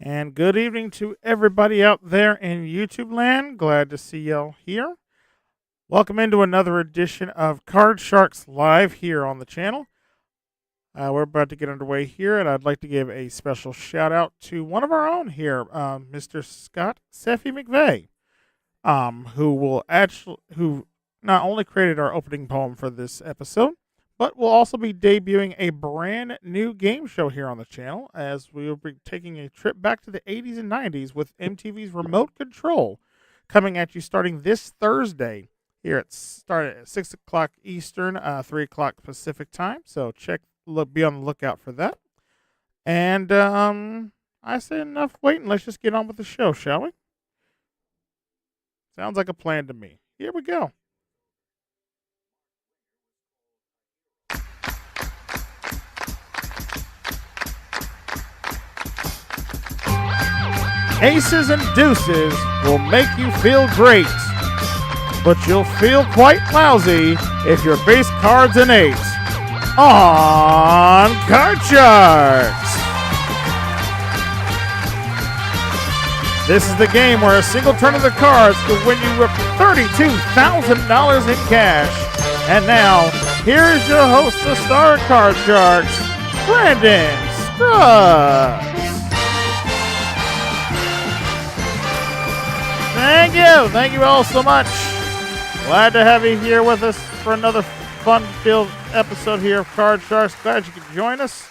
And good evening to everybody out there in YouTube land. Glad to see y'all here. Welcome into another edition of Card Sharks Live here on the channel. We're about to get underway here, and I'd like to give a special shout out to one of our own here, Mr. Scott Seffy McVeigh, who not only created our opening poem for this episode, but will also be debuting a brand new game show here on the channel as we will be taking a trip back to the 80s and 90s with MTV's Remote Control coming at you starting this Thursday here at 6 o'clock Eastern, 3 o'clock Pacific time. So be on the lookout for that. And I say enough waiting. Let's just get on with the show, shall we? Sounds like a plan to me. Here we go. Aces and deuces will make you feel great, but you'll feel quite lousy if your base card's an 8 on Card Sharks. This is the game where a single turn of the cards could win you up to $32,000 in cash. And now, here is your host, the star of Card Sharks, Brandon Scruggs. Thank you all so much. Glad to have you here with us for another fun-filled episode here of Card Sharks. Glad you could join us.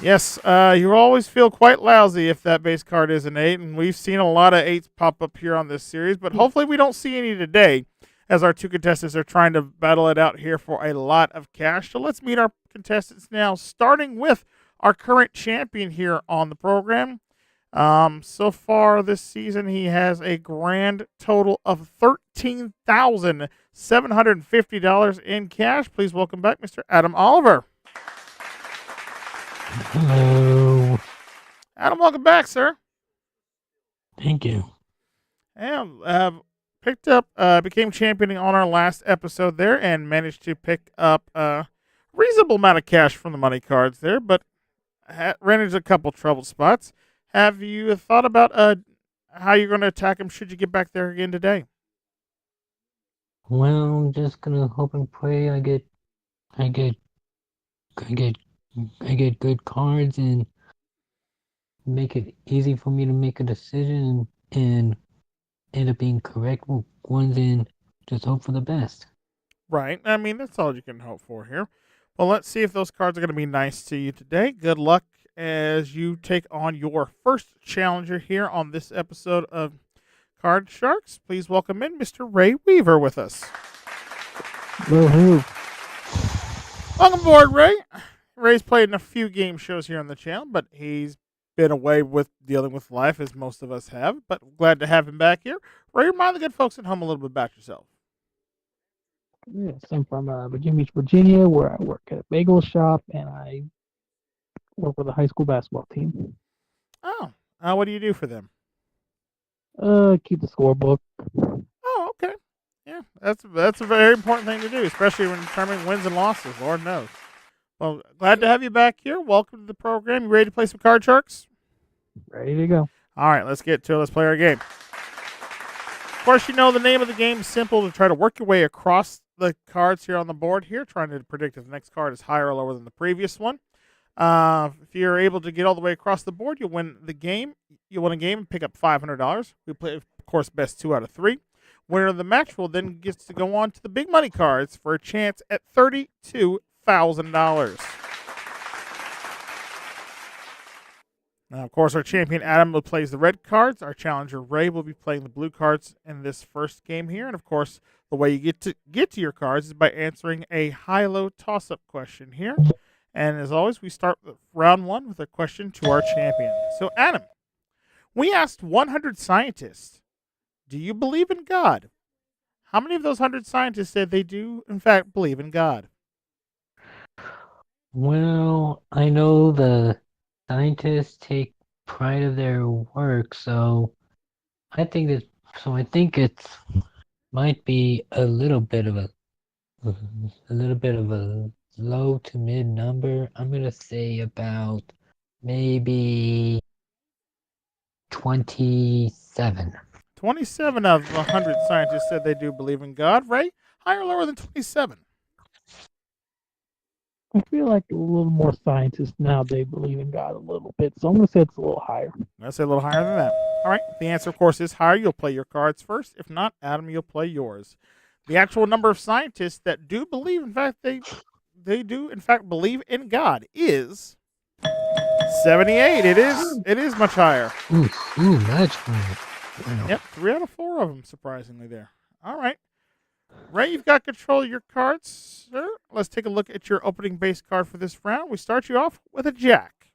Yes, you always feel quite lousy if that base card is an 8, and we've seen a lot of 8s pop up here on this series, but hopefully we don't see any today as our two contestants are trying to battle it out here for a lot of cash. So let's meet our contestants now, starting with our current champion here on the program. So far this season, he has a grand total of $13,750 in cash. Please welcome back Mr. Adam Oliver. Hello. Adam, welcome back, sir. Thank you. And became champion on our last episode there and managed to pick up a reasonable amount of cash from the money cards there, but ran into a couple trouble spots. Have you thought about how you're going to attack him should you get back there again today? Well, I'm just gonna hope and pray I get good cards and make it easy for me to make a decision and end up being correct with ones and just hope for the best. Right. I mean, that's all you can hope for here. Well, let's see if those cards are going to be nice to you today. Good luck as you take on your first challenger here on this episode of Card Sharks. Please welcome in Mr. Ray Weaver with us. Woohoo! Welcome aboard, Ray. Ray's played in a few game shows here on the channel, but he's been away with dealing with life as most of us have. But glad to have him back here. Ray, remind the good folks at home a little bit about yourself. Yes, I'm from Virginia Beach, Virginia, where I work at a bagel shop and I work with a high school basketball team. Oh, what do you do for them? Keep the scorebook. Oh, okay. Yeah, that's a very important thing to do, especially when determining wins and losses. Lord knows. Well, glad to have you back here. Welcome to the program. You ready to play some Card Sharks? Ready to go. All right, let's get to it. Let's play our game. Of course, you know the name of the game is simple to try to work your way across the cards here on the board here, trying to predict if the next card is higher or lower than the previous one. If you're able to get all the way across the board, you'll win the game. You'll win a game and pick up $500. We play, of course, best 2 out of 3. Winner of the match will then gets to go on to the big money cards for a chance at $32,000. Now, of course, our champion Adam plays the red cards. Our challenger Ray will be playing the blue cards in this first game here. And of course, the way you get to your cards is by answering a high-low toss-up question here. And as always, we start round 1 with a question to our champion. So, Adam, we asked 100 scientists, do you believe in God? How many of those 100 scientists said they do, in fact, believe in God? Well, I know the scientists take pride of their work, so I think it's might be a little bit of a low to mid number. I'm gonna say about maybe 27. 27 out of 100 scientists said they do believe in God. Ray, higher or lower than 27? I feel like a little more scientists now they believe in God a little bit, so I'm gonna say it's a little higher. Let's say a little higher than that. All right. The answer, of course, is higher. You'll play your cards first. If not, Adam, you'll play yours. The actual number of scientists that do believe, in fact, they do, in fact, believe in God is 78. It is much higher. Ooh, much higher. Wow. Yep, 3 out of 4 of them, surprisingly, there. All right. Ray, you've got control of your cards, sir. Let's take a look at your opening base card for this round. We start you off with a jack.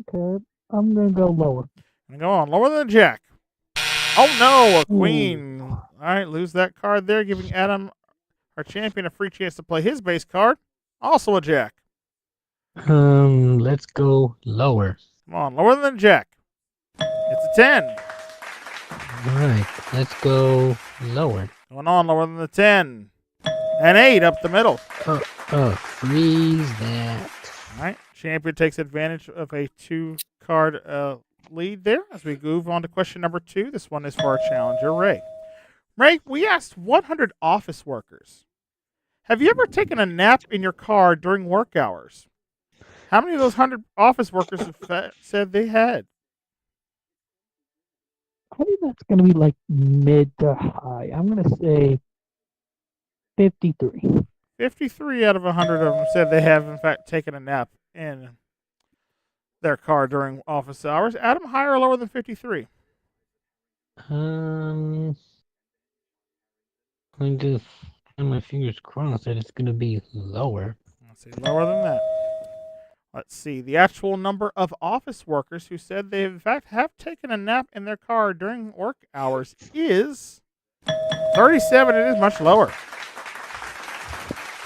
Okay, I'm gonna go lower. And go on, lower than a jack. Oh no, a Ooh. queen. All right, lose that card there, giving Adam, our champion, a free chance to play his base card. Also a jack. Let's go lower. Come on, lower than a jack. It's a 10. Alright, let's go lower. Going on, lower than the 10. An 8 up the middle. Freeze that. All right, champion takes advantage of a 2-card lead there as we move on to question number 2. This one is for our challenger, Ray. Ray, we asked 100 office workers, have you ever taken a nap in your car during work hours? How many of those 100 office workers have said they had? I think that's gonna be like mid to high. I'm gonna say 53. 53 out of 100 of them said they have, in fact, taken a nap in their car during office hours. Adam, higher or lower than 53? I'm just have my fingers crossed that it's gonna be lower. Let's see, lower than that. Let's see. The actual number of office workers who said they, in fact, have taken a nap in their car during work hours is 37. It is much lower.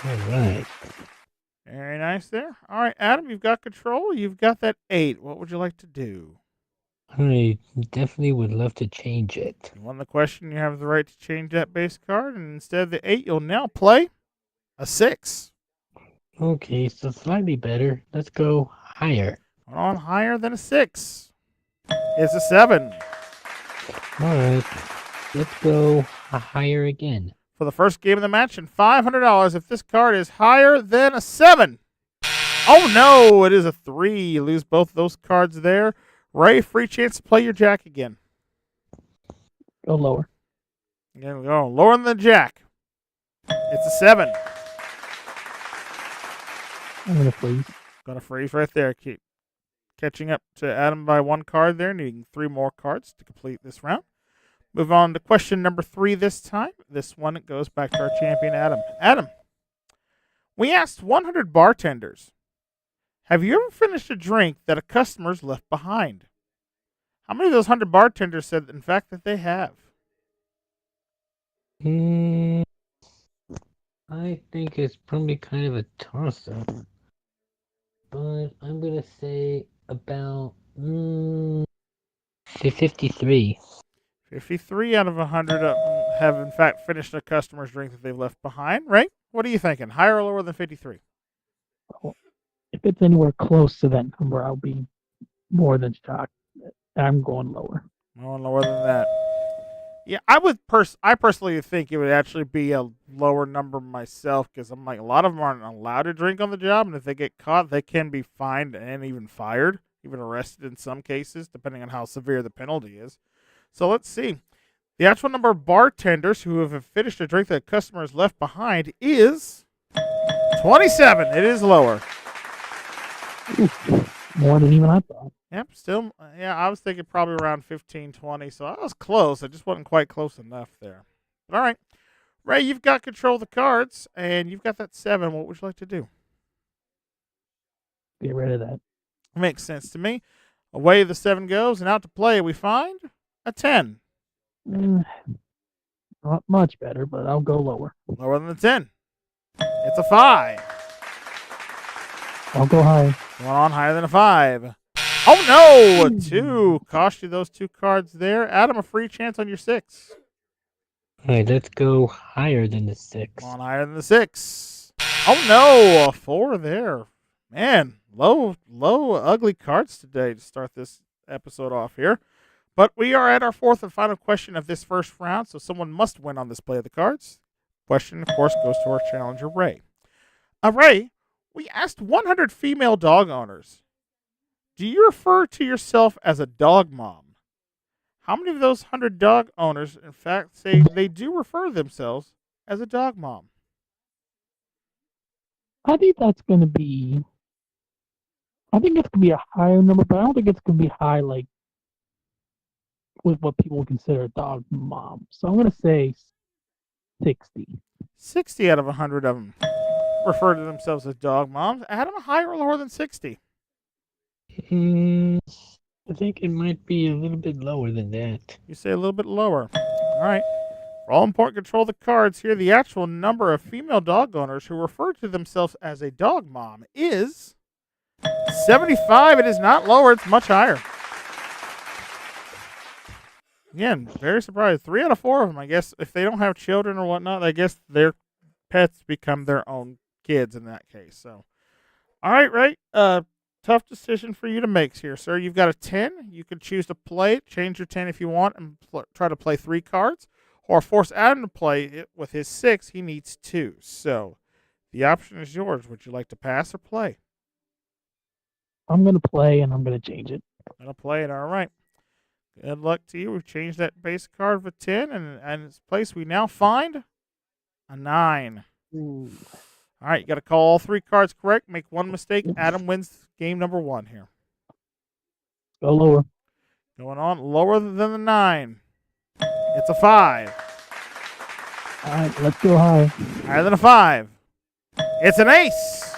Alright. Very nice there. All right, Adam, you've got control. You've got that 8. What would you like to do? I definitely would love to change it. You won the question. You have the right to change that base card. And instead of the 8, you'll now play a 6. Okay, so slightly better. Let's go higher. Going on higher than a 6. It's a 7. Alright. Let's go higher again. For the first game of the match and $500 if this card is higher than a 7. Oh no, it is a 3. You lose both those cards there. Ray, free chance to play your jack again. Go lower. There we go. Lower than the jack. It's a 7. I'm gonna freeze. Got a freeze right there. Keep catching up to Adam by 1 card there, needing 3 more cards to complete this round. Move on to question number 3 this time. This one goes back to our champion, Adam. Adam, we asked 100 bartenders, have you ever finished a drink that a customer's left behind? How many of those 100 bartenders said, in fact, that they have? I think it's probably kind of a toss-up. But I'm going to say about 53. 53 out of 100 of them have, in fact, finished a customer's drink that they've left behind. Ray, what are you thinking? Higher or lower than 53? Well, if it's anywhere close to that number, I'll be more than shocked. I'm going lower. Going lower than that. Yeah, I personally think it would actually be a lower number myself because I'm like, a lot of them aren't allowed to drink on the job, and if they get caught, they can be fined and even fired, even arrested in some cases, depending on how severe the penalty is. So let's see. The actual number of bartenders who have finished a drink that a customer has left behind is 27. It is lower. More than even I thought. Yep, still, yeah, I was thinking probably around 15, 20, so I was close. I just wasn't quite close enough there. But all right. Ray, you've got control of the cards, and you've got that 7. What would you like to do? Get rid of that. Makes sense to me. Away the 7 goes, and out to play we find a 10. Not much better, but I'll go lower. Lower than the 10. It's a 5. I'll go high. Going on higher than a 5. Oh, no! A 2. Cost you those 2 cards there. Adam, a free chance on your 6. All right, let's go higher than the 6. On higher than the 6. Oh, no! A 4 there. Man, low, ugly cards today to start this episode off here. But we are at our fourth and final question of this first round, so someone must win on this play of the cards. Question, of course, goes to our challenger, Ray. Ray, we asked 100 female dog owners, do you refer to yourself as a dog mom? How many of those 100 dog owners, in fact, say they do refer to themselves as a dog mom? I think that's going to be. I think it's going to be a higher number, but I don't think it's going to be high like with what people consider a dog mom. So I'm going to say 60. 60 out of 100 of them refer to themselves as dog moms. Adam, higher or lower than 60? I think it might be a little bit lower than that. You say a little bit lower. All right. For all important control of the cards here, the actual number of female dog owners who refer to themselves as a dog mom is 75. It is not lower. It's much higher. Again, very surprised. 3 out of 4 of them, I guess, if they don't have children or whatnot, I guess their pets become their own kids in that case. So, all right, Ray. Tough decision for you to make here, sir. You've got a 10. You can choose to play it, change your 10 if you want, and try to play 3 cards, or force Adam to play it with his 6. He needs 2. So, the option is yours. Would you like to pass or play? I'm going to play and I'm going to change it. Gonna play it. All right. Good luck to you. We've changed that base card for 10, and in its place we now find a 9. Ooh. All right, you got to call all 3 cards correct. Make 1 mistake. Adam wins game number 1 here. Go lower. Going on lower than the 9. It's a 5. All right, let's go high. Higher than a 5. It's an ace.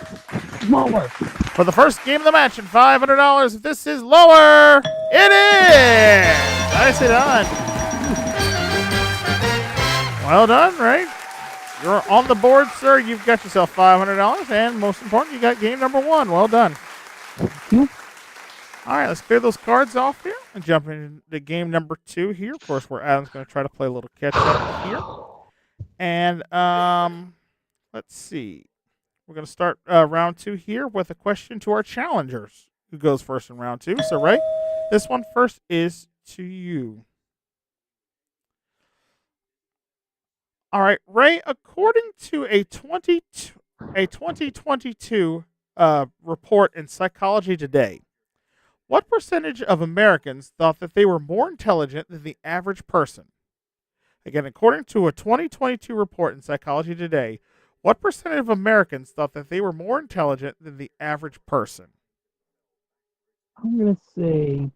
Lower. For the first game of the match and $500. If this is lower, it is. Nicely done. Well done, Ray. You're on the board, sir. You've got yourself $500, and most important, you got game number 1. Well done. Thank you. All right, let's clear those cards off here and jump into game number 2 here. Of course, where Adam's going to try to play a little catch up here. And let's see. We're going to start round 2 here with a question to our challengers, who goes first in round 2. So, Ray, this one first is to you. All right, Ray, according to a 2022 report in Psychology Today, what percentage of Americans thought that they were more intelligent than the average person? Again, according to a 2022 report in Psychology Today, what percentage of Americans thought that they were more intelligent than the average person? I'm going to say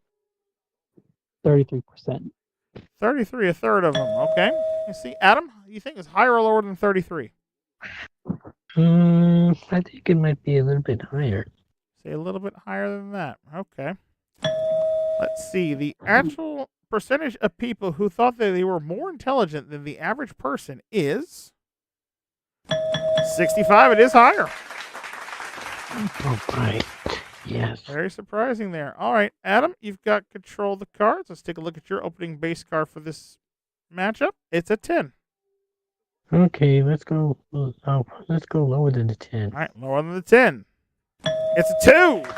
33%. 33, a third of them. Okay. You see, Adam, you think it's higher or lower than 33? I think it might be a little bit higher. Say a little bit higher than that. Okay. Let's see. The actual percentage of people who thought that they were more intelligent than the average person is 65. It is higher. All right. Yes. Very surprising there. All right, Adam, you've got control of the cards. Let's take a look at your opening base card for this matchup. It's a 10. Okay, let's go. Let's go lower than the 10. All right, lower than the 10. It's a 2.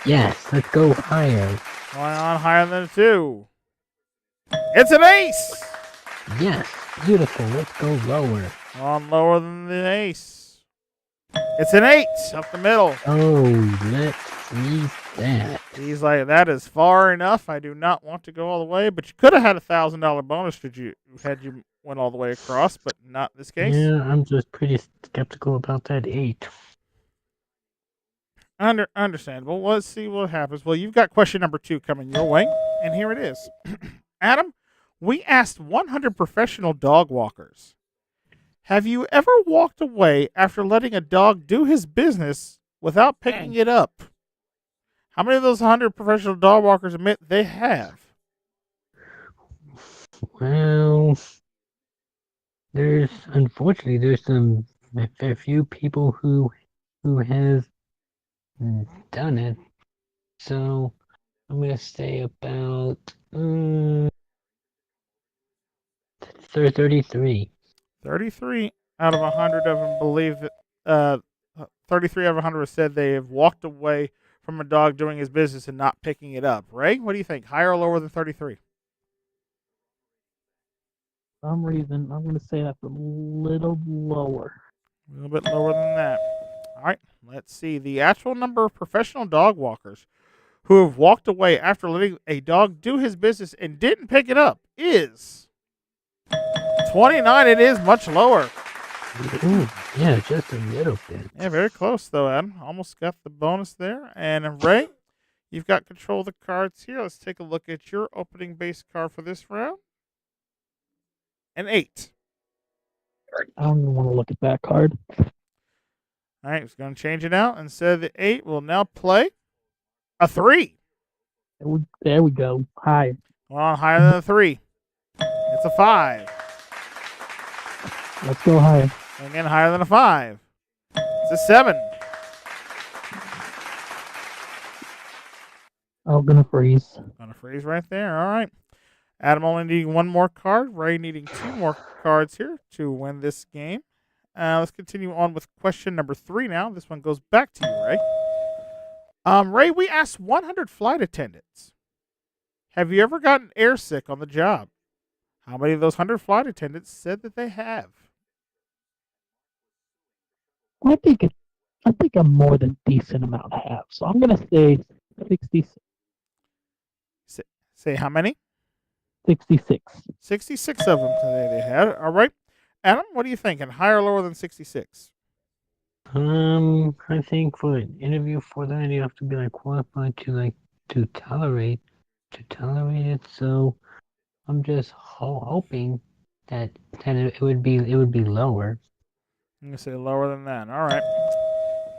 Yes, let's go higher. Going on higher than a 2. It's an ace. Yes, beautiful. Let's go lower. On lower than the ace. It's an 8 up the middle. Oh, let's see that. He's like, that is far enough. I do not want to go all the way, but you could have had $1,000 bonus had you went all the way across, but not in this case. Yeah, I'm just pretty skeptical about that 8. Understandable. Well, let's see what happens. Well, you've got question number 2 coming your way, and here it is. Adam, we asked 100 professional dog walkers, have you ever walked away after letting a dog do his business without picking it up? How many of those 100 professional dog walkers admit they have? Well, unfortunately there's a fair few people who have done it. So I'm gonna say about 33. 33 out of 100 of them believe that 33 out of 100 have said they have walked away from a dog doing his business and not picking it up. Ray, what do you think? Higher or lower than 33? For some reason, I'm going to say that's a little lower. A little bit lower than that. All right, let's see. The actual number of professional dog walkers who have walked away after letting a dog do his business and didn't pick it up is 29. It is much lower. Ooh, yeah, just a little bit. Yeah, very close, though, Adam. Almost got the bonus there. And Ray, you've got control of the cards here. Let's take a look at your opening base card for this round. An 8. I don't even want to look at that card. All right, he's going to change it out. Instead of the 8, we'll now play a 3. There we go. Higher. Well, higher than a 3. It's a 5. Let's go higher. Again, higher than a 5. It's a 7. I'm going to freeze. Gonna freeze right there. All right. Adam only needing 1 more card. Ray needing 2 more cards here to win this game. Let's continue on with question number 3 now. This one goes back to you, Ray. Ray, we asked 100 flight attendants, have you ever gotten airsick on the job? How many of those 100 flight attendants said that they have? I think I'm more than decent amount to have. So I'm gonna say 66. Say how many? 66. 66 of them today they had. All right. Adam, what are you thinking? Higher or lower than 66? I think for an interview for that, you have to be like qualified to tolerate it. So I'm just hoping that it would be lower. I'm going to say lower than that. All right.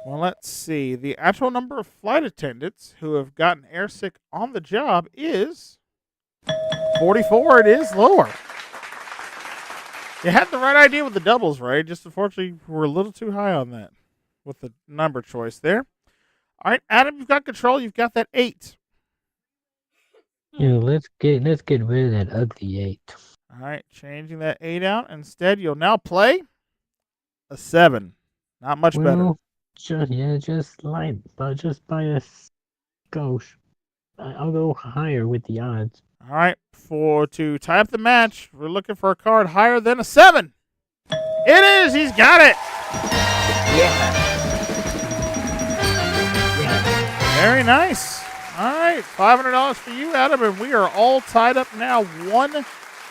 Well, let's see. The actual number of flight attendants who have gotten airsick on the job is 44. It is lower. You had the right idea with the doubles, right? Just unfortunately, we're a little too high on that with the number choice there. All right, Adam, you've got control. You've got that 8. Let's get rid of that ugly 8. All right, changing that 8 out. Instead, you'll now play a 7. Not much better. Just light, but just by a skosh. I'll go higher with the odds. All right, to tie up the match, we're looking for a card higher than a 7. It is. He's got it. Yeah. Very nice. All right, $500 for you, Adam, and we are all tied up now, 1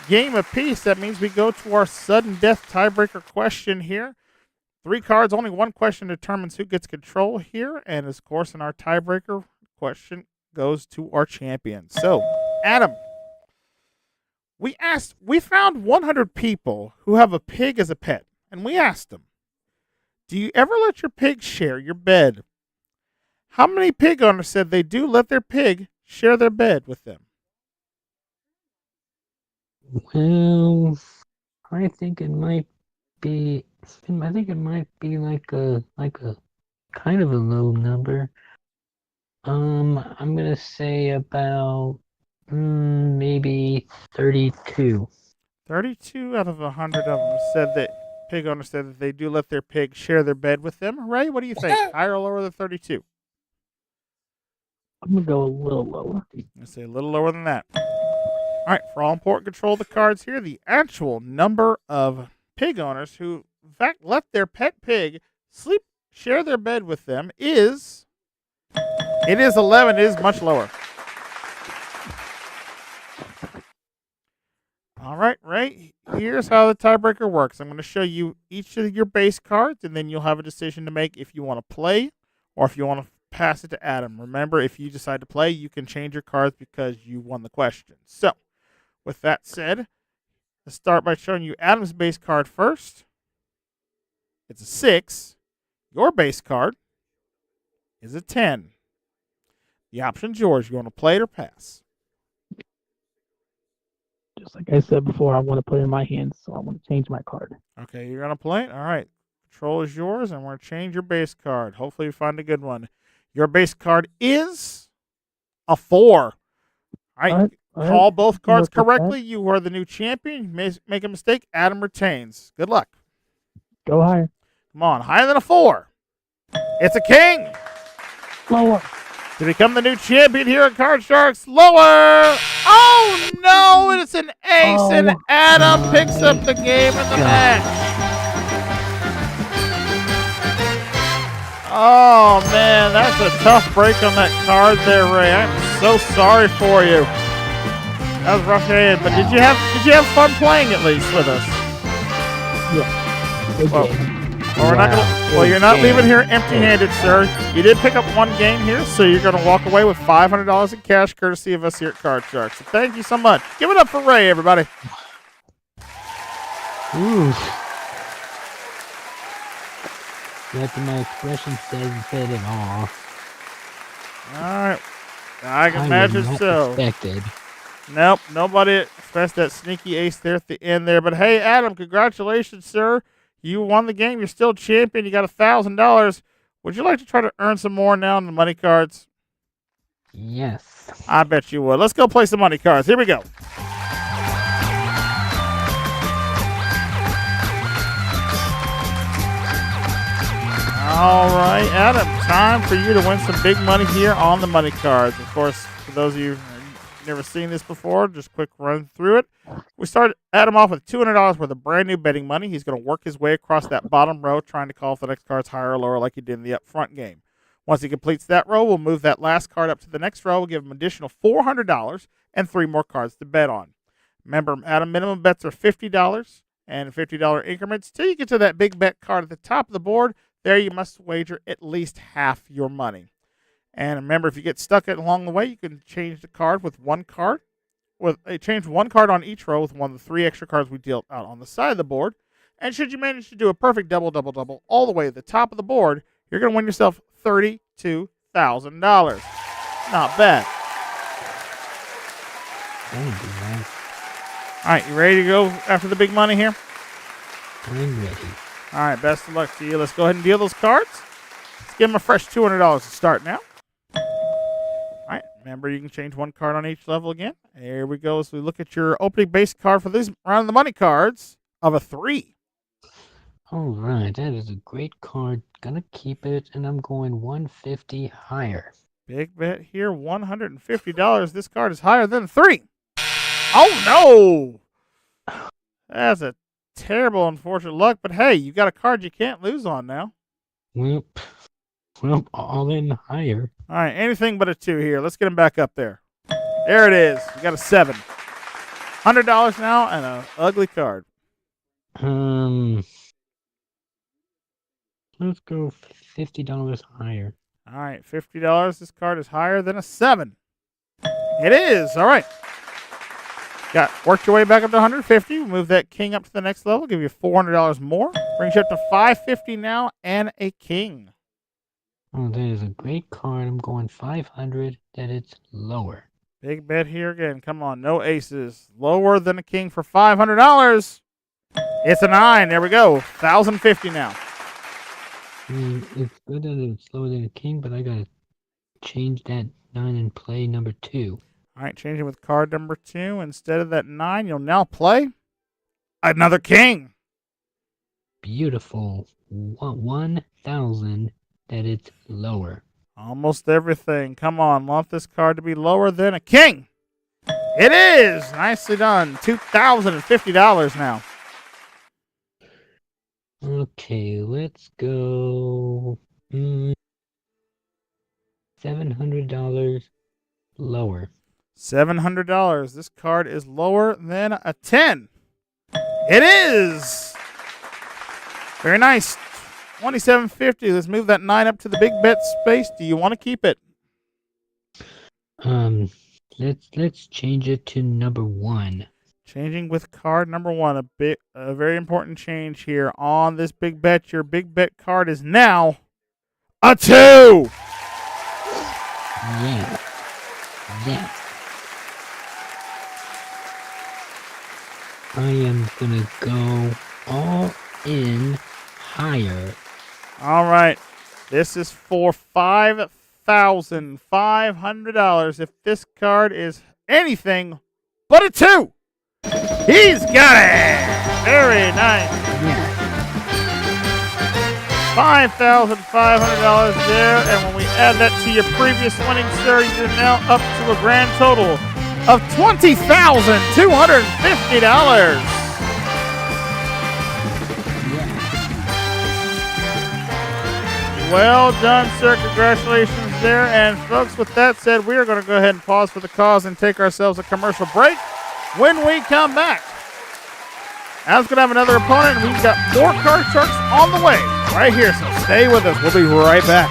game apiece. That means we go to our sudden death tiebreaker question here. 3 cards, only 1 question determines who gets control here, and of course, in our tiebreaker question goes to our champion. So, Adam, we found 100 people who have a pig as a pet, and we asked them, do you ever let your pig share your bed? How many pig owners said they do let their pig share their bed with them? Well, I think it might be. I think it might be like a kind of a low number. I'm gonna say about maybe 32. 32 out of 100 of them said that pig owners said that they do let their pig share their bed with them. Ray, what do you think? Higher or lower than 32? I'm gonna go a little lower. I say a little lower than that. All right, for all important control of the cards here, the actual number of pig owners who, in fact, let their pet pig share their bed with them is 11. It is much lower. All right, Ray, here's how the tiebreaker works. I'm going to show you each of your base cards, and then you'll have a decision to make if you want to play or if you want to pass it to Adam. Remember, if you decide to play, you can change your cards because you won the question. So, with that said, let's start by showing you Adam's base card first. It's a 6. Your base card is a 10. The option's yours. You want to play it or pass? Just like I said before, I want to put it in my hands, so I want to change my card. Okay, you're going to play it? All right. Control is yours, and we're going to change your base card. Hopefully you find a good one. Your base card is a 4. All right. Call both cards correctly. You are the new champion. You make a mistake, Adam retains. Good luck. Go higher. Come on. Higher than a 4. It's a king. Lower. To become the new champion here at Card Sharks, lower. Oh no, it's an ace, and Oh Adam picks my up the game in the God. match. Oh man, that's a tough break on that card there, Ray. I'm so sorry for you. That was rough hand, but did you have fun playing at least with us? Yeah. Good Well, game. Well, we're not gonna, well, you're not leaving here empty-handed, sir. You did pick up one game here, so you're going to walk away with $500 in cash, courtesy of us here at Card Sharks. So thank you so much. Give it up for Ray, everybody. Ooh. After my expression said it all. All right. I can I imagine was not so. expected. Nope, nobody expressed that sneaky ace there at the end there. But hey, Adam, congratulations, sir. You won the game. You're still champion. You got $1,000. Would you like to try to earn some more now on the money cards? Yes. I bet you would. Let's go play some money cards. Here we go. All right, Adam, time for you to win some big money here on the money cards. Of course, for those of you who've never seen this before, just quick run through it. We start Adam off with $200 worth of brand new betting money. He's going to work his way across that bottom row, trying to call if the next card's higher or lower like he did in the up front game. Once he completes that row, we'll move that last card up to the next row. We'll give him an additional $400 and 3 more cards to bet on. Remember, Adam, minimum bets are $50 and $50 increments till you get to that big bet card at the top of the board. There you must wager at least half your money. And remember, if you get stuck along the way, you can change the card with one card. Change one card on each row with one of the 3 extra cards we dealt out on the side of the board. And should you manage to do a perfect double, double, double all the way to the top of the board, you're going to win yourself $32,000. Not bad. That would be nice. All right, you ready to go after the big money here? I'm ready. All right, best of luck to you. Let's go ahead and deal those cards. Let's give them a fresh $200 to start now. All right, remember you can change one card on each level again. Here we go as we look at your opening base card for this round of the money cards of a 3. All right, that is a great card. Gonna keep it, and I'm going 150 higher. Big bet here, $150. This card is higher than 3. Oh, no. That's a terrible, unfortunate luck. But, hey, you got a card you can't lose on now. Well, all in higher. All right, anything but a 2 here. Let's get him back up there. There it is. You got a 7. $100 now and an ugly card. Let's go $50 higher. All right, $50. This card is higher than a 7. It is. All right. Worked your way back up to 150. Move that king up to the next level. Give you $400 more. Brings you up to 550 now and a king. Oh, that is a great card. I'm going 500. That it's lower. Big bet here again. Come on, no aces. Lower than a king for $500. It's a 9. There we go. 1,050 now. It's good that it's lower than a king, but I gotta change that 9 and play number 2. All right, changing with card number 2. Instead of that 9, you'll now play another king. Beautiful. 1,000. That it's lower. Almost everything. Come on, want this card to be lower than a king. It is. Nicely done. $2,050 now. Okay, let's go $700 lower. $700. This card is lower than a 10. It is. Very nice. $2,750. Let's move that 9 up to the big bet space. Do you want to keep it? Let's change it to number 1. Changing with card number 1. A very important change here on this big bet. Your big bet card is now a 2. Yeah. Yeah. I am gonna go all in higher. All right. This is for $5,500. If this card is anything but a 2. He's got it. Very nice. Yeah. $5,500 there. And when we add that to your previous winnings, sir, you're now up to a grand total of $20,250. Well done, sir. Congratulations there. And folks, with that said, we are going to go ahead and pause for the cause and take ourselves a commercial break. When we come back, Adam's going to have another opponent, and we've got more Card Sharks on the way right here. So stay with us. We'll be right back.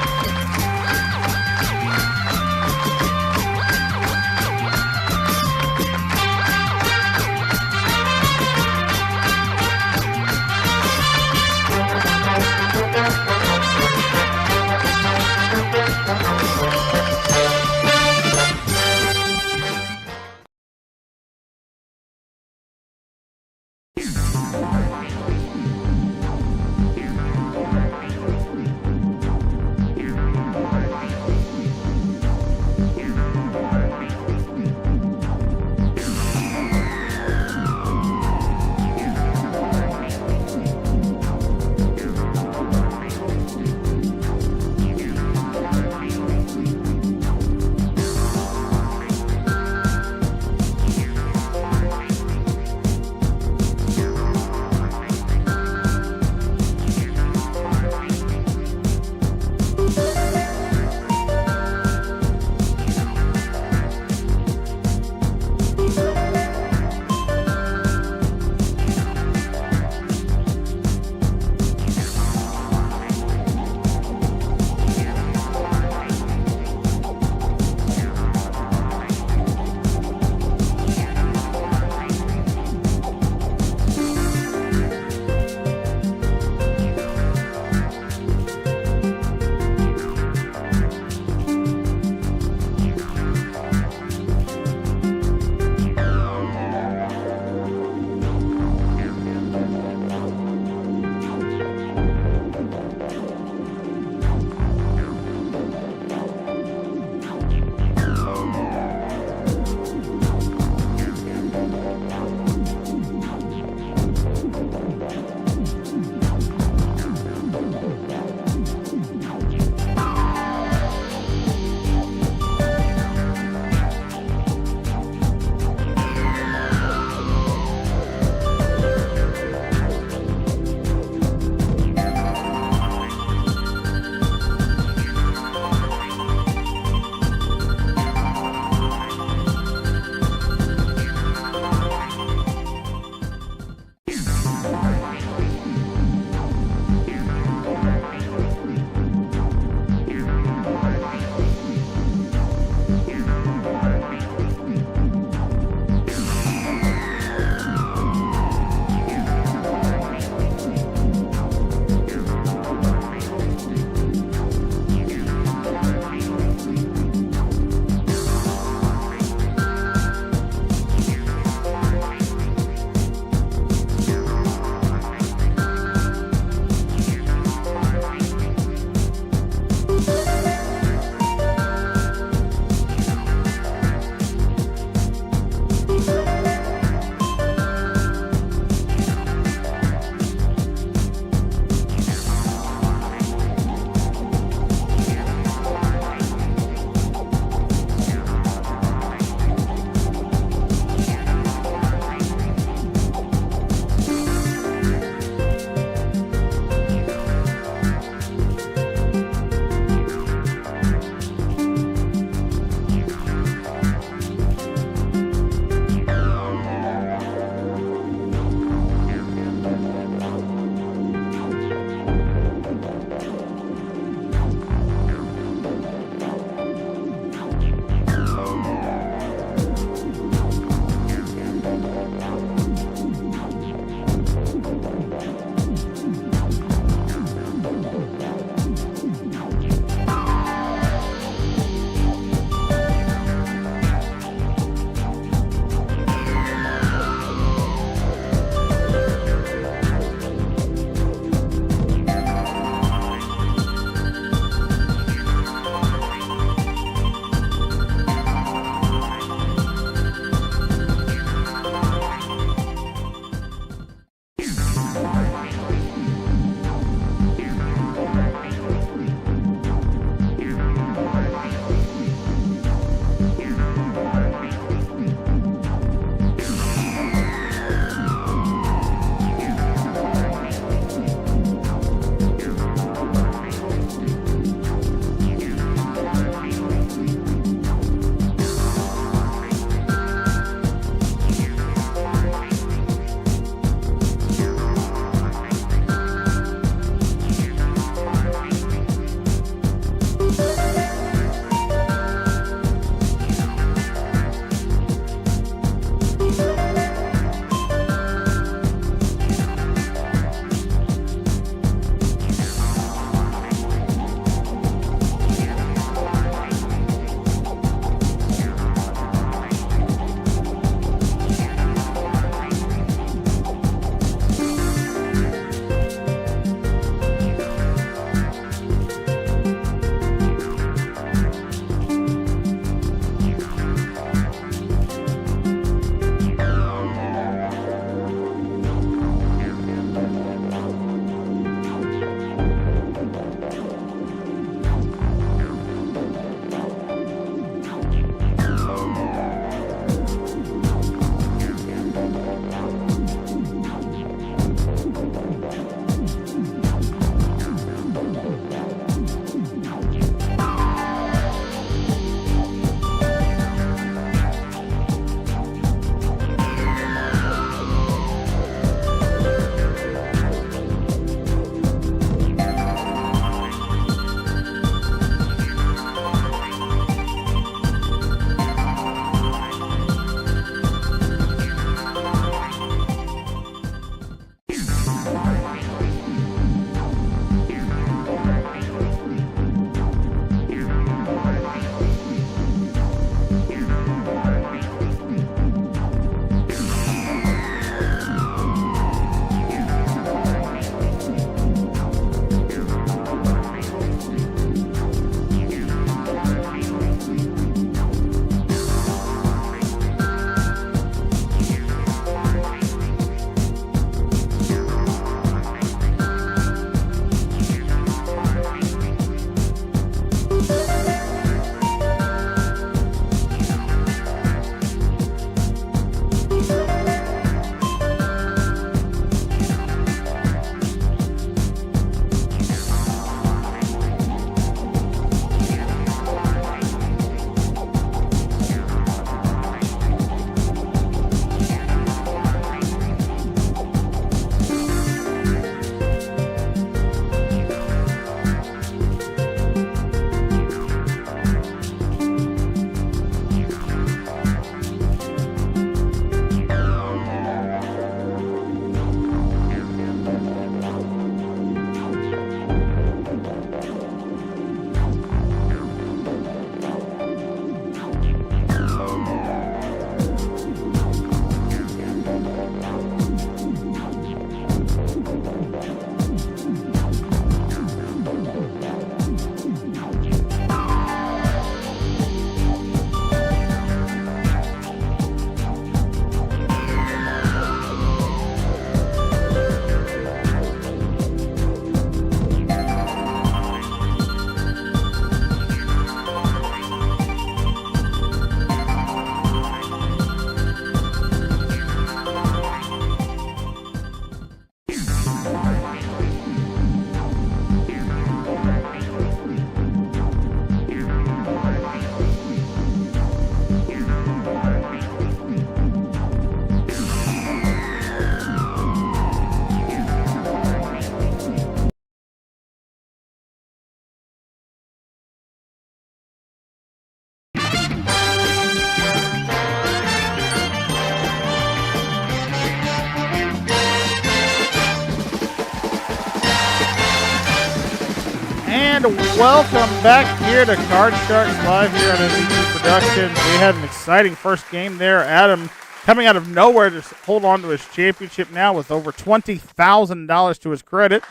and welcome back here to Card Sharks Live here on MVP Productions. We had an exciting first game there. Adam coming out of nowhere to hold on to his championship now with over $20,000 to his credit,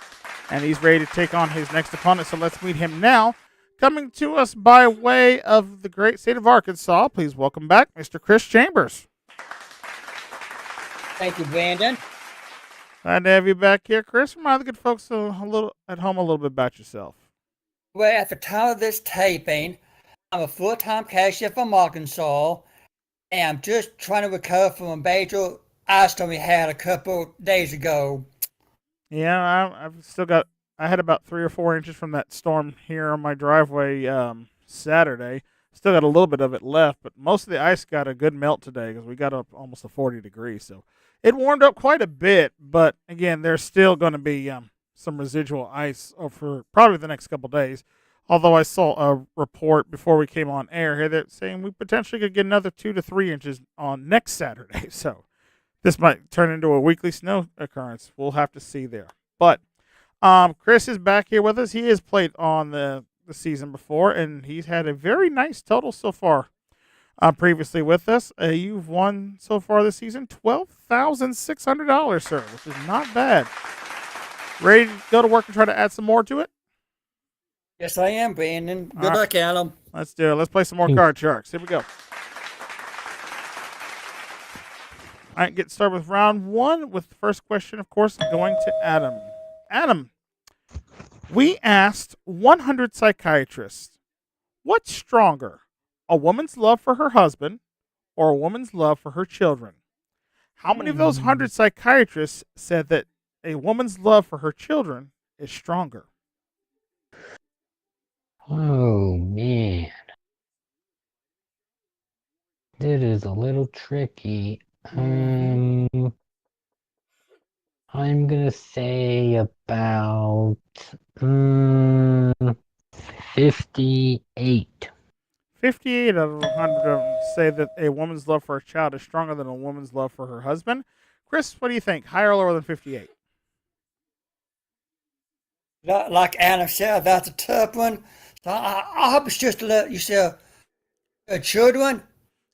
and he's ready to take on his next opponent, so let's meet him now. Coming to us by way of the great state of Arkansas, please welcome back Mr. Chris Chambers. Thank you, Brandon. Glad to have you back here, Chris. Remind the good folks a little at home a little bit about yourself. Well, at the time of this taping, I'm a full-time cashier from Arkansas, and I'm just trying to recover from a major ice storm we had a couple days ago. Yeah, I had about 3 or 4 inches from that storm here on my driveway Saturday. Still got a little bit of it left, but most of the ice got a good melt today because we got up almost to 40 degrees. So it warmed up quite a bit, but again, there's still going to be some residual ice for probably the next couple days. Although I saw a report before we came on air here that saying we potentially could get another 2 to 3 inches on next Saturday. So this might turn into a weekly snow occurrence. We'll have to see there. But Chris is back here with us. He has played on the season before, and he's had a very nice total so far previously with us. You've won so far this season $12,600, sir, which is not bad. Ready to go to work and try to add some more to it? Yes, I am, Brandon. Good right. luck, Adam. Let's do it. Let's play some more Card Sharks. Here we go. All right, get started with round 1 with the first question, of course, going to Adam. Adam, we asked 100 psychiatrists, what's stronger, a woman's love for her husband or a woman's love for her children? How many of those 100 psychiatrists said that a woman's love for her children is stronger? Oh, man. It is a little tricky. I'm gonna say about 58. 58 out of 100 of them say that a woman's love for a child is stronger than a woman's love for her husband. Chris, what do you think? Higher or lower than 58? Like Adam said, that's a tough one. So I hope it's just you said children.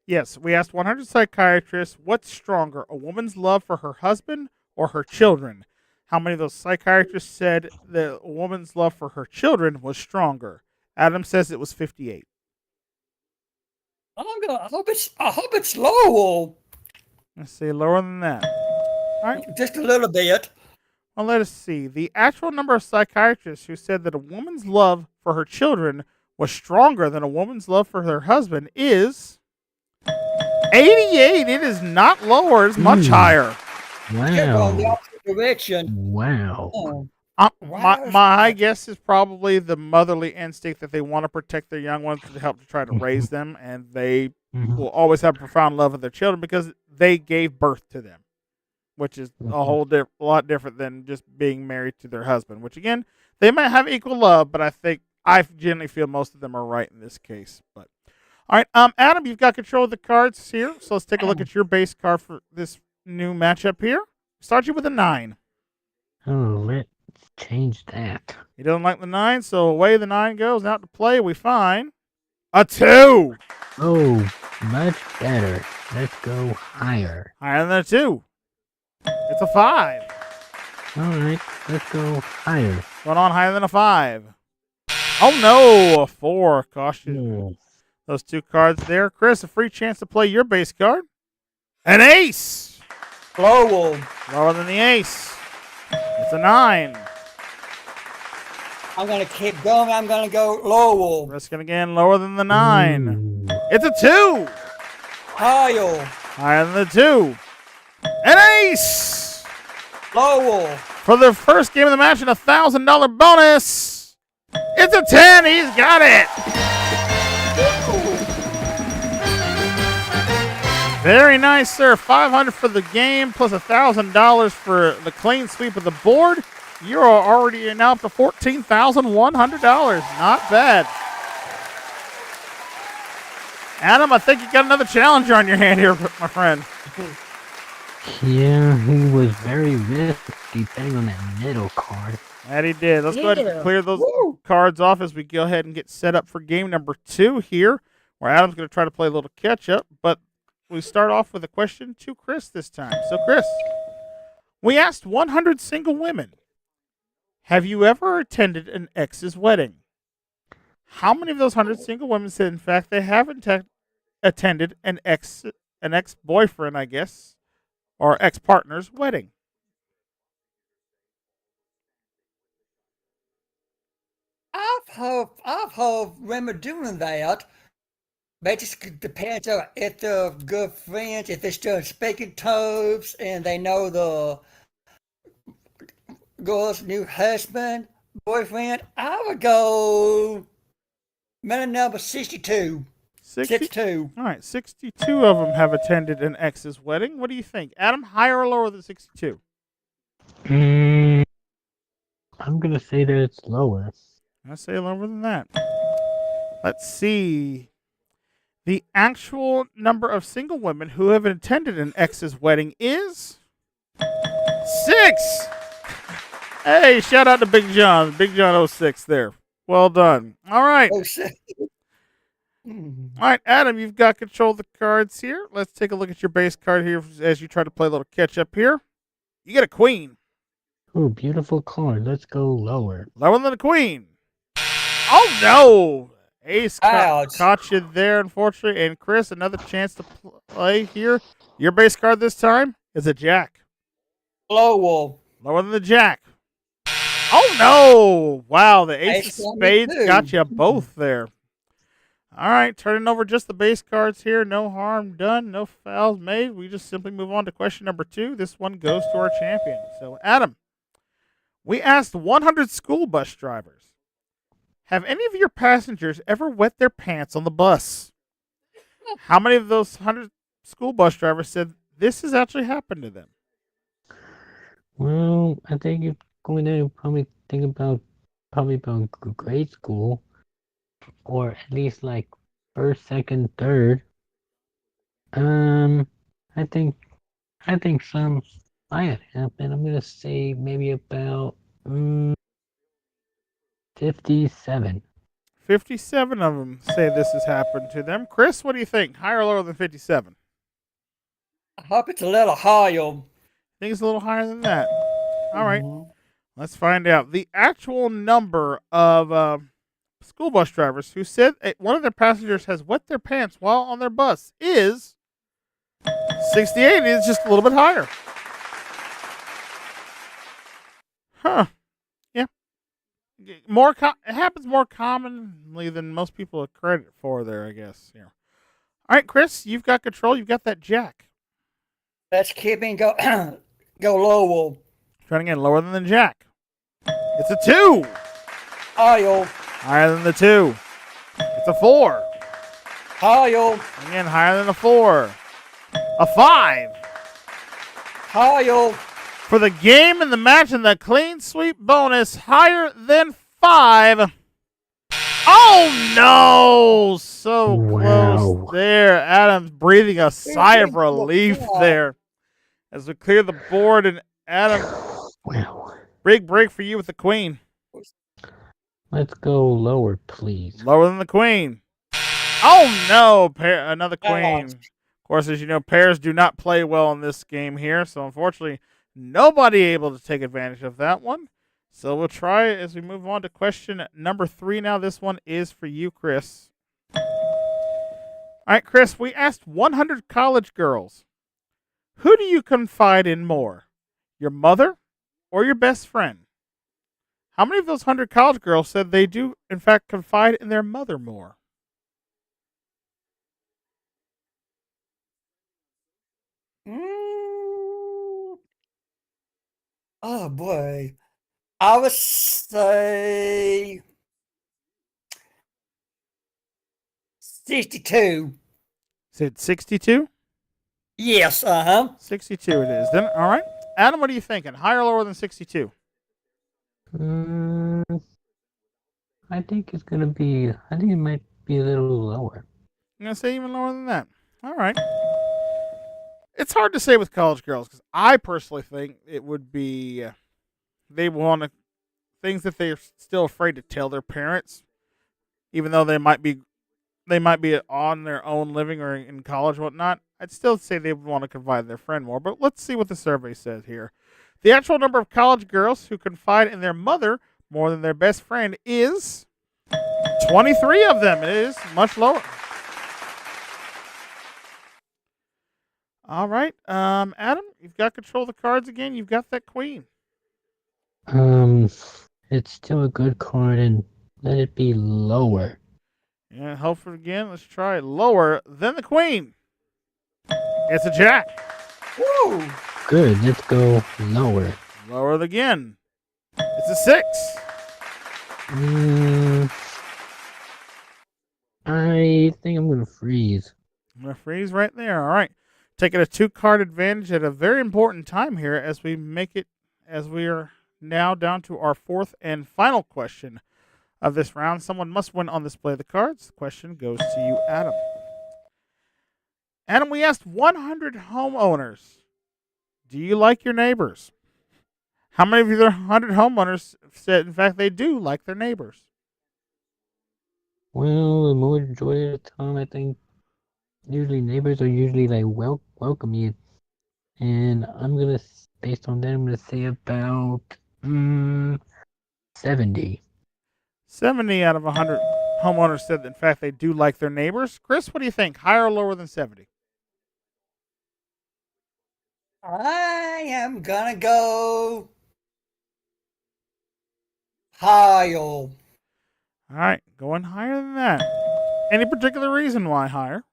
Yes, we asked 100 psychiatrists, what's stronger, a woman's love for her husband or her children? How many of those psychiatrists said that a woman's love for her children was stronger? Adam says it was 58. I hope it's low. Let's see, lower than that. All right. Just a little bit. Well, let us see. The actual number of psychiatrists who said that a woman's love for her children was stronger than a woman's love for her husband is 88. It is not lower. It's much higher. Going the Wow. opposite direction. Wow. Oh, My guess is probably the motherly instinct that they want to protect their young ones to help to try to raise them, and they will always have profound love of their children because they gave birth to them, which is a whole lot different than just being married to their husband, which, again, they might have equal love, but I generally feel most of them are right in this case. But all right, Adam, you've got control of the cards here, so let's take a look at your base card for this new matchup here. Start you with a 9. Oh, let's change that. He doesn't like the 9, so away the 9 goes. Out to play, we find a 2. Oh, much better. Let's go higher. Higher than a 2. It's a 5. Alright, let's go higher. Going on higher than a 5. Oh no, a 4. Caution. Those 2 cards there. Chris, a free chance to play your base card. An ace. low. Lower than the ace. It's a 9. I'm gonna keep going. I'm gonna go low. Risking again, lower than the 9. Ooh. It's a 2. Higher. Higher than the 2. An ace. Low. For the first game of the match and a $1,000 bonus. It's a 10. He's got it. Very nice, sir. $500 for the game plus $1,000 for the clean sweep of the board. You're already now up to $14,100. Not bad. Adam, I think you got another challenger on your hand here, my friend. Yeah, he was very risky betting on that middle card. That he did. Let's go ahead and Yeah. clear those Woo. cards off as we go ahead and get set up for game number 2 here, where Adam's going to try to play a little catch up. But we start off with a question to Chris this time. So, Chris, we asked 100 single women, have you ever attended an ex's wedding? How many of those 100 single women said, in fact, they haven't attended an ex-boyfriend, I guess, or ex-partner's wedding? I've heard women doing that. But it just depends on if they're good friends, if they're still speaking terms, and they know the girl's new husband, boyfriend. I would go minute number 62. 60? 62. All right, 62 of them have attended an ex's wedding. What do you think? Adam, higher or lower than 62? Mm, I'm gonna say that it's lower. I say lower than that. Let's see. The actual number of single women who have attended an ex's wedding is 6. Hey, shout out to Big John. Big John 06 there. Well done. All right. Oh, shit. All right, Adam, you've got control of the cards here. Let's take a look at your base card here as you try to play a little catch up here. You get a queen. Oh, beautiful card. Let's go lower. Lower than the queen. Oh, no. Ace Ouch. caught you there, unfortunately. And Chris, another chance to play here. Your base card this time is a jack. Lowell. Lower than the jack. Oh, no. Wow, the ace Ace of got me spades too. got you both there. All right, turning over just the base cards here. No harm done, no fouls made. We just simply move on to question number 2. This one goes to our champion. So, Adam, we asked 100 school bus drivers, have any of your passengers ever wet their pants on the bus? How many of those 100 school bus drivers said this has actually happened to them? Well, I think you're going to probably think about grade school, or at least like first, second, third. Um, I think some might happen. I'm gonna say maybe about 57. 57 of them say this has happened to them. Chris, what do you think? Higher or lower than 57? I hope it's a little higher. Think it's a little higher than that. All right. Mhm. Let's find out. The actual number of school bus drivers who said one of their passengers has wet their pants while on their bus is 68. It's just a little bit higher. Huh. Yeah. It happens more commonly than most people have credit for there, I guess. Yeah. All right, Chris, you've got control. You've got that jack. Let's keep in go go Lowell. Trying again, lower than the jack. It's a 2. Higher. Higher than the 2. It's a 4. Higher. Again, higher than a 4. A 5. Higher. For the game and the match and the clean sweep bonus, higher than 5. Oh, no. So close Wow. there. Adam's breathing a sigh of relief there as we clear the board. And Adam, Wow. big break for you with the queen. Let's go lower, please. Lower than the queen. Oh, no. Another queen. Of course, as you know, pairs do not play well in this game here. So, unfortunately, nobody able to take advantage of that one. So, we'll try as we move on to question number 3 now. This one is for you, Chris. All right, Chris, we asked 100 college girls, who do you confide in more, your mother or your best friend? How many of those 100 college girls said they do, in fact, confide in their mother more? Oh boy. I would say 62. Said 62? Yes, uh-huh. 62 it is. Then, all right. Adam, what are you thinking? Higher or lower than 62? I think it's gonna be. I think it might be a little lower. I'm going to say even lower than that. All right. It's hard to say with college girls because I personally think it would be they want to things that they're still afraid to tell their parents, even though they might be on their own living or in college or whatnot. I'd still say they would want to confide in their friend more. But let's see what the survey says here. The actual number of college girls who confide in their mother more than their best friend is 23 of them. It is much lower. All right, Adam, you've got control of the cards again. You've got that queen. It's still a good card, and let it be lower. Yeah, hope for it again. Let's try lower than the queen. It's a jack. Woo! Good, let's go lower. Lower again. It's a 6. I think I'm gonna freeze. I'm going to freeze right there. All right. Taking a 2-card advantage at a very important time here as we are now down to our 4th and final question of this round. Someone must win on this play of the cards. The question goes to you, Adam. Adam, we asked 100 homeowners, do you like your neighbors? How many of the 100 homeowners said, in fact, they do like their neighbors? Well, the majority of the time, I think usually neighbors are usually like welcome you, and based on that, I'm gonna say about 70. 70 out of 100 homeowners said that, in fact, they do like their neighbors. Chris, what do you think? Higher or lower than 70? I am gonna go higher. All right, going higher than that. Any particular reason why higher?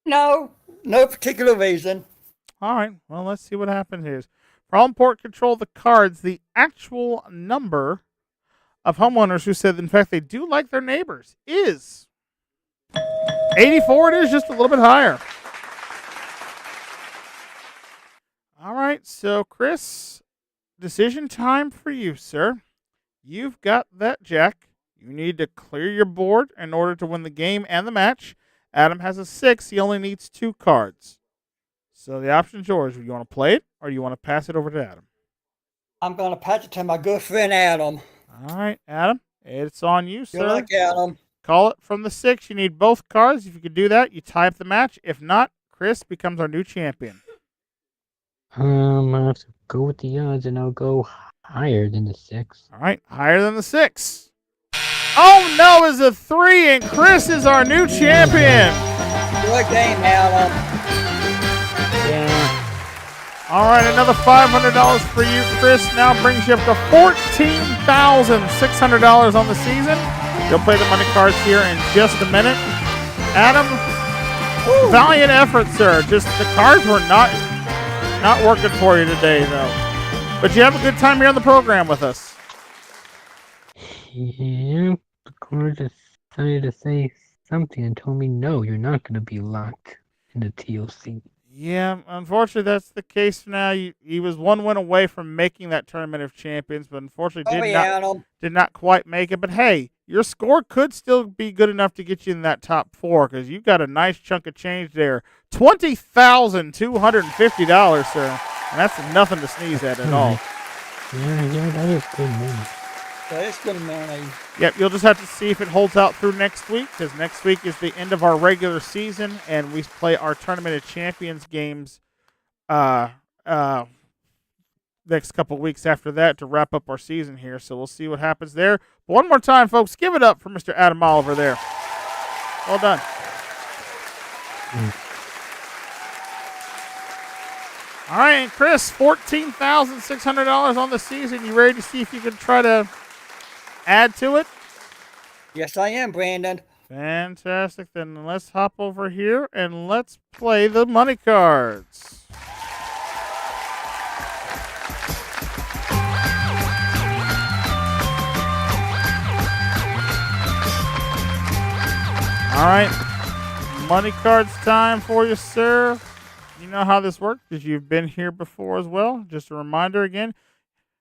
No particular reason. All right, well, let's see what happens here. For all important control of the cards, the actual number of homeowners who said, in fact, they do like their neighbors is 84. It is just a little bit higher. All right, so Chris, decision time for you, sir. You've got that jack. You need to clear your board in order to win the game and the match. Adam has a 6. He only needs 2 cards. So the option's yours. Do you want to play it or do you want to pass it over to Adam? I'm gonna pass it to my good friend Adam. All right, Adam, it's on you, sir. Good luck, Adam. Call it from the 6. You need both cards. If you could do that, you tie up the match. If not, Chris becomes our new champion. I'll have to go with the odds, and I'll go higher than the 6. All right, higher than the 6. Oh no, is a 3, and Chris is our new champion. Good game, Adam. Yeah. All right, another $500 for you, Chris. Now brings you up to $14,600 on the season. You'll play the money cards here in just a minute. Adam, valiant effort, sir. Just the cards were not working for you today, though. But you have a good time here on the program with us. Yeah, the card decided to say something and told me, no, you're not going to be locked in the TOC. Yeah, unfortunately, that's the case now. He was 1 win away from making that Tournament of Champions, but unfortunately did not quite make it. But hey, your score could still be good enough to get you in that top 4 because you've got a nice chunk of change there. $20,250, sir. And that's nothing to sneeze at all. Yeah, that is good money. That is good money. Yep, you'll just have to see if it holds out through next week, because next week is the end of our regular season, and we play our Tournament of Champions games next couple weeks after that to wrap up our season here. So we'll see what happens there. But one more time, folks, give it up for Mr. Adam Oliver there. Well done. All right, Chris, $14,600 on the season. You ready to see if you can try to add to it? Yes, I am, Brandon. Fantastic. Then let's hop over here and let's play the money cards. All right, money cards time for you, sir. You know how this works because you've been here before as well. Just a reminder again.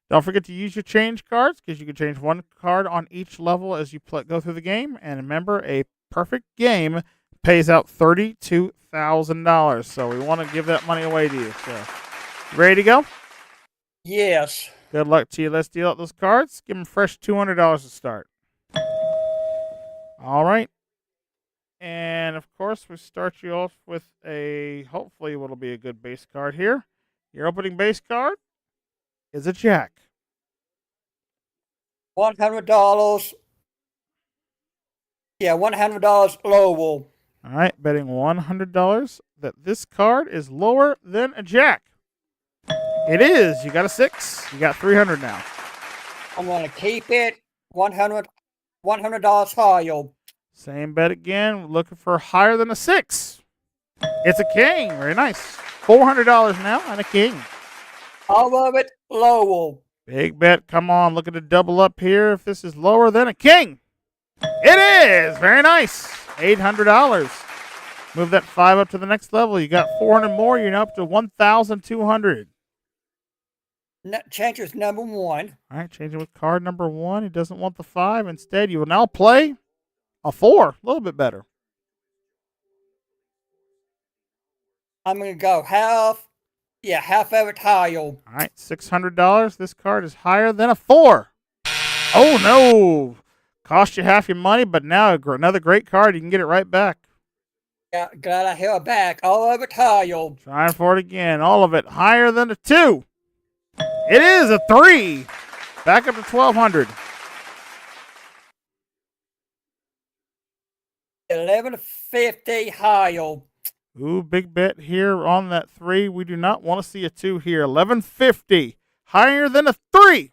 Don't forget to use your change cards because you can change 1 card on each level as you go through the game. And remember, a perfect game pays out $32,000. So we want to give that money away to you. So, you ready to go? Yes. Good luck to you. Let's deal out those cards. Give them fresh $200 to start. All right. And, of course, we start you off with hopefully what'll be a good base card here. Your opening base card is a jack. $100. Yeah, $100 Lowell. All right, betting $100 that this card is lower than a jack. It is. You got a 6. You got $300 now. I'm going to keep it $100 higher. Same bet again. Looking for higher than a 6. It's a king. Very nice. $400 now and a king. All of it Lowell. Big bet. Come on. Looking to double up here if this is lower than a king. It is. Very nice. $800. Move that 5 up to the next level. You got 400 more. You're now up to 1,200. Change is number 1. All right, change it with card number 1. He doesn't want the 5. Instead, you will now play a 4. A little bit better. I'm going to go half of it higher. All right, $600. This card is higher than a 4. Oh, no. Cost you half your money, but now another great card. You can get it right back. Yeah, glad I held back. All of it higher. Trying for it again. All of it higher than a 2. It is a 3. Back up to 1,200. $11.50 higher. Ooh, big bet here on that 3. We do not want to see a 2 here. $11.50. Higher than a 3.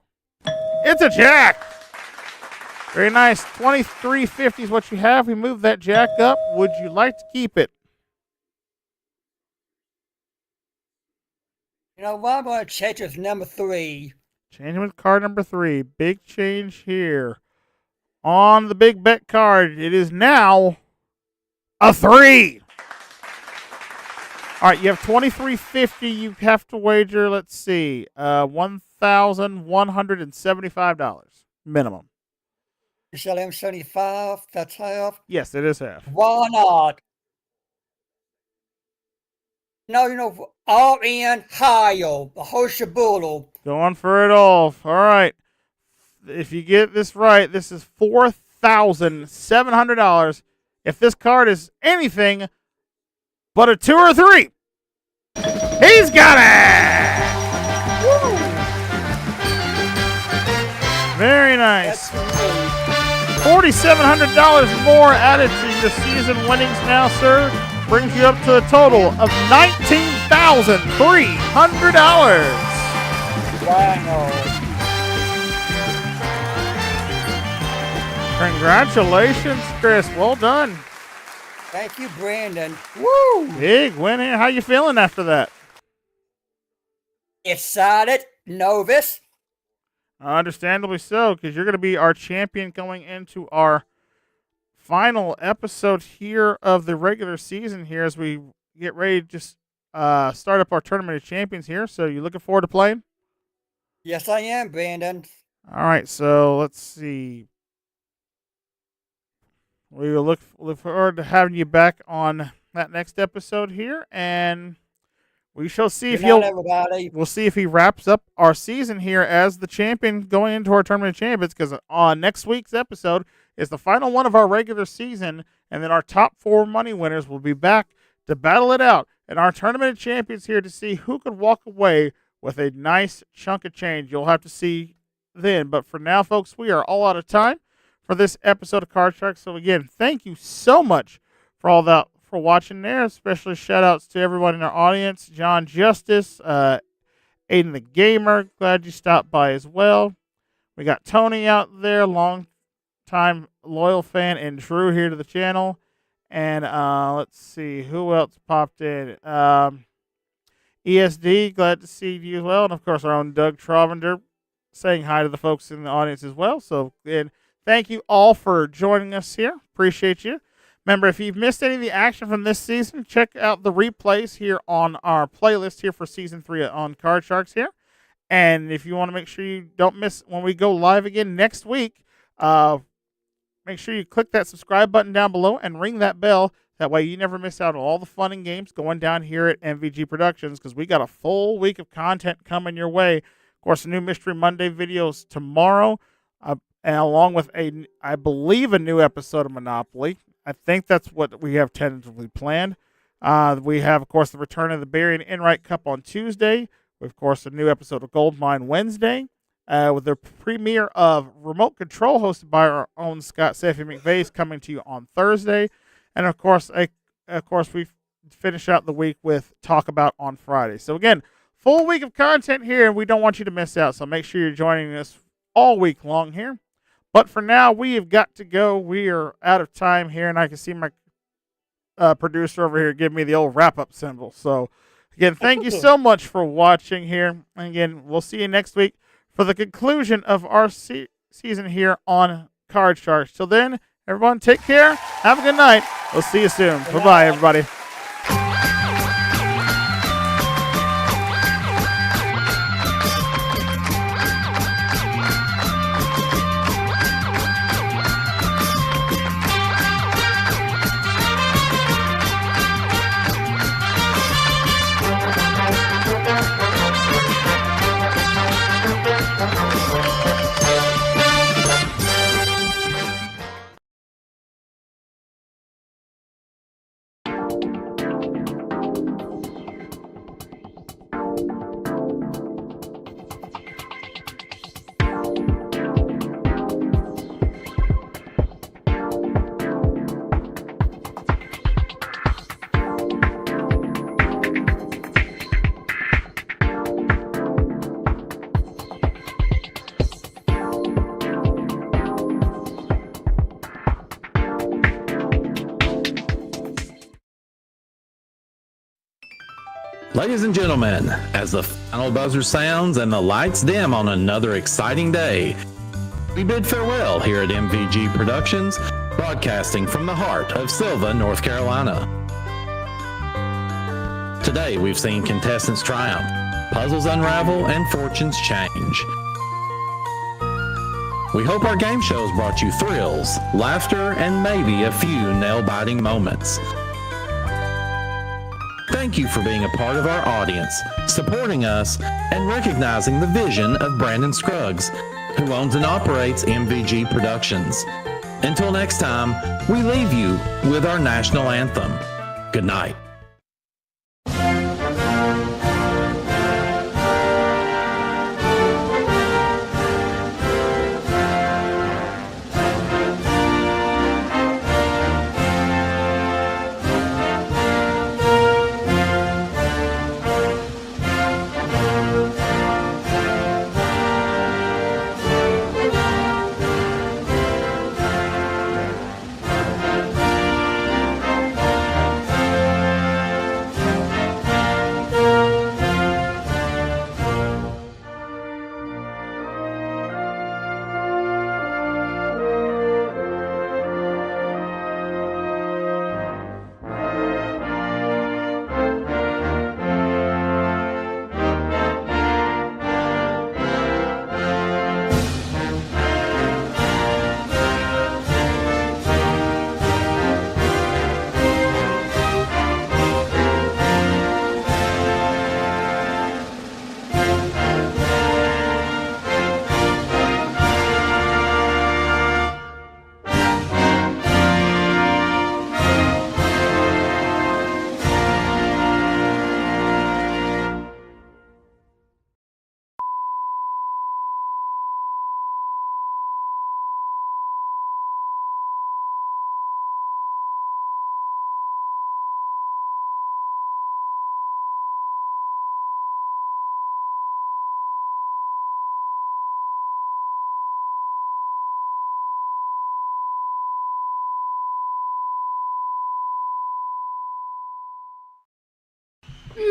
It's a jack. Very nice. $23.50 is what you have. We move that jack up. Would you like to keep it? You know what? I'm going to change it to number 3. Change with card number 3. Big change here. On the big bet card, it is now a 3. All right, you have $23.50. You have to wager, let's see, $1,175 minimum. You sell him 75. That's half. Yes, it is half. Why not? No, all in higher. The whole shaboodle. Going for it all. All right. If you get this right, this is $4,700. If this card is anything but a 2 or 3, he's got it! Woo! Very nice. $4,700 more added to your season winnings now, sir. Brings you up to a total of $19,300. Wow. Congratulations, Chris. Well done. Thank you, Brandon. Woo! Big win here. How you feeling after that? Excited, nervous. Understandably so, because you're going to be our champion going into our final episode here of the regular season here as we get ready to just start up our Tournament of Champions here. So you looking forward to playing? Yes, I am, Brandon. All right, so let's see. We will look forward to having you back on that next episode here, and we shall see if we'll see if he wraps up our season here as the champion going into our Tournament of Champions, because on next week's episode is the final one of our regular season, and then our top 4 money winners will be back to battle it out in our Tournament of Champions here to see who could walk away with a nice chunk of change. You'll have to see then, but for now, folks, we are all out of time for this episode of Card Shark. So again, thank you so much for all that, for watching there. Especially shout outs to everyone in our audience. John Justice, Aiden the Gamer, glad you stopped by as well. We got Tony out there, long time loyal fan, and Drew here to the channel. And let's see who else popped in. ESD, glad to see you as well. And of course our own Doug Trovender saying hi to the folks in the audience as well. So again, thank you all for joining us here. Appreciate you. Remember, if you've missed any of the action from this season, check out the replays here on our playlist here for Season 3 on Card Sharks here. And if you want to make sure you don't miss when we go live again next week, make sure you click that subscribe button down below and ring that bell. That way you never miss out on all the fun and games going down here at MVG Productions, because we got a full week of content coming your way. Of course, new Mystery Monday videos tomorrow, and along with I believe, a new episode of Monopoly. I think that's what we have tentatively planned. We have, of course, the return of the Barry and Enright Cup on Tuesday. Of course, a new episode of Goldmine Wednesday. With the premiere of Remote Control, hosted by our own Scott Safi McVeigh, coming to you on Thursday. And of course, we finish out the week with Talk About on Friday. So again, full week of content here, and we don't want you to miss out. So make sure you're joining us all week long here. But for now, we have got to go. We are out of time here, and I can see my producer over here give me the old wrap-up symbol. So again, thank you so much for watching here. And again, we'll see you next week for the conclusion of our season here on Card Sharks. Till then, everyone, take care. Have a good night. We'll see you soon. Bye-bye, everybody. Ladies and gentlemen, as the final buzzer sounds and the lights dim on another exciting day, we bid farewell here at MVG Productions, broadcasting from the heart of Silva, North Carolina. Today we've seen contestants triumph, puzzles unravel, and fortunes change. We hope our game shows brought you thrills, laughter, and maybe a few nail-biting moments. Thank you for being a part of our audience, supporting us, and recognizing the vision of Brandon Scruggs, who owns and operates MVG Productions. Until next time, we leave you with our national anthem. Good night.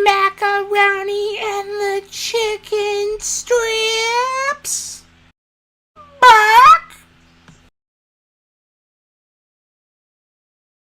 Macaroni and the chicken strips.